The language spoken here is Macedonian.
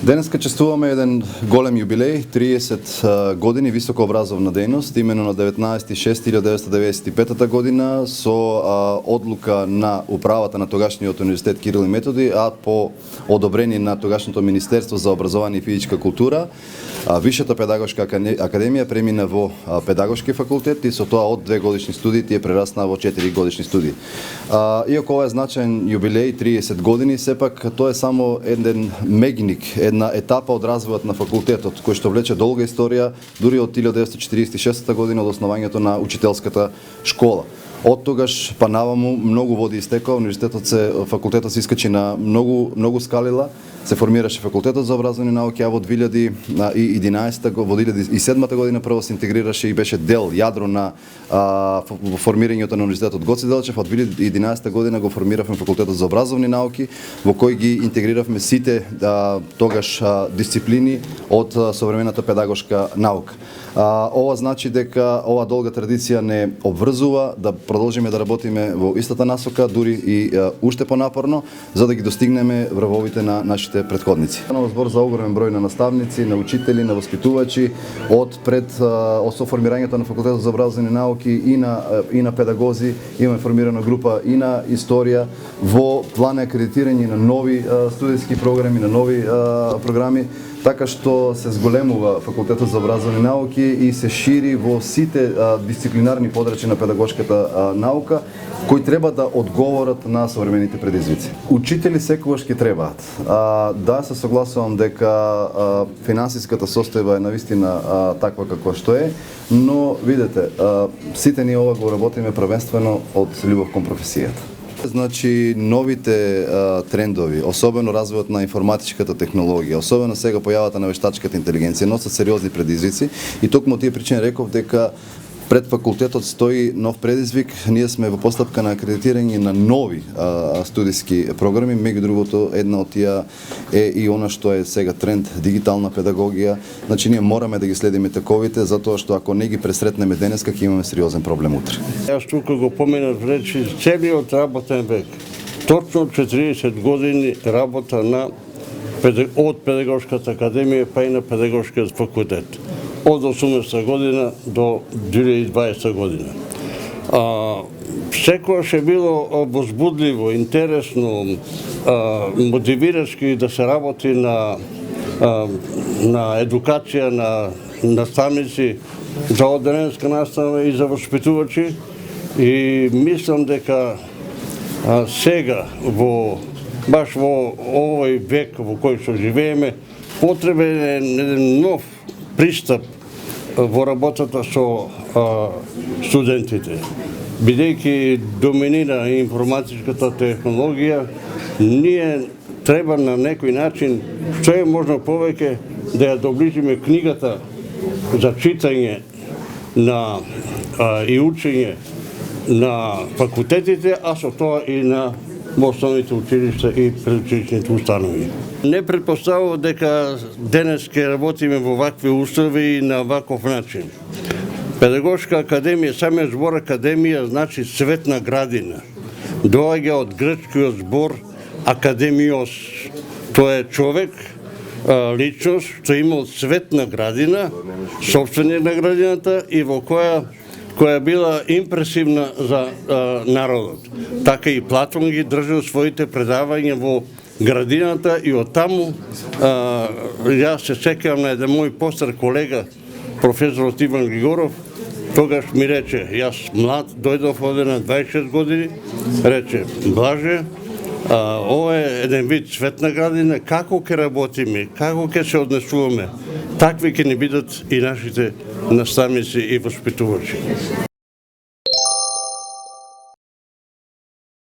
Денеска чествуваме еден голем јубилеј, 30 години високообразовна дејност, имено на 19.6.1995 година со одлука на управата на тогашниот универзитет Кирил и Методи, а по одобрение на тогашното Министерство за образование и физичка култура, Висшата педагошка академија премина во педагошки факултет и со тоа од 2 годишни студии тие прерасна во 4 годишни студии. Иако ова е значаен јубилеј, 30 години, сепак тоа е само еден мегник, една етапа од развојот на факултетот, кој што влече долга историја, дури од 1946 година од основањето на учителската школа. Од тогаш па наваму многу води истекоа, факултетот се искачи на многу скалила, се формираше факултетот за образовни науки, а во 2007 година прво се интегрираше и беше дел, јадро на формирањето на универзитетот Гоце Делчев, од 2011 година го формиравме факултетот за образовни науки, во кој ги интегриравме сите тогаш дисциплини од современата педагошка наука. Ова значи дека ова долга традиција не обврзува да продолжиме да работиме во истата насока, дури и уште понапорно, за да ги достигнеме врвовите на нашите претходници. Станува збор за огромен број на наставници, на учители, на воспитувачи, од формирањето на факултетот за образовни науки и на педагози, имаме формирана група и на историја, во план акредитирање на нови студентски програми, на нови програми, така што се зголемува факултетот за образовни науки и се шири во сите дисциплинарни подрачја на педагошката наука, кои треба да одговорат на современите предизвици. Учители секогаш ќе требаат. Да, се согласувам дека финансиската состојба е навистина таква каква што е, но видете, сите ние ова го работиме првенствено од љубов кон професијата. Значи, новите трендови, особено развојот на информатичката технологија, особено сега појавата на вештачката интелигенција, носат сериозни предизвици и токму тие причини реков дека пред факултетот стои нов предизвик. Ние сме во постапка на акредитирање на нови студиски програми, меѓу другото една од тие е и она што е сега тренд, дигитална педагогија. Значи ние мораме да ги следиме таковите, затоа што ако не ги пресретнеме денеска ќе имаме сериозен проблем утре. Јас тука го поменав речи целиот работен век. Точно 40 години работа од педагошката академија па и на педагошкиот факултет. Од 80 година до 2020 година. Секојаш е било возбудливо, интересно, мотивирачки да се работи на едукација на наставници за одделенска настава и за воспитувачи. И мислам дека сега баш во овој век во кој што живееме, потребен е еден нов пристап во работата со студентите. Бидејќи доминира информатичката технологија, ние треба на некој начин, што е можно повеќе, да ја доближиме книгата за читање и учење на факултетите, а со тоа и на основните училишта и предучилищните установи. Не претпоставува дека денес ќе работиме во вакви услови и на ваков начин. Педагошка академија, самиот збор академија значи цветна градина. Доаѓа од грчкиот збор академиос. Тоа е човек, личност, што имал цветна градина, собственик на градината и во која била импресивна за народот. Така и Платон ги држал своите предавања во градината и од таму јас се сеќавам на еден мој постар колега, професорот Иван Григоров, тогаш ми рече, јас млад, дојдов овде на 26 години, рече, Блаже, ова е еден вид цветна градина, како ќе работиме, како ќе се однесуваме, такви ќе ни бидат и нашите наставници и воспитувачи.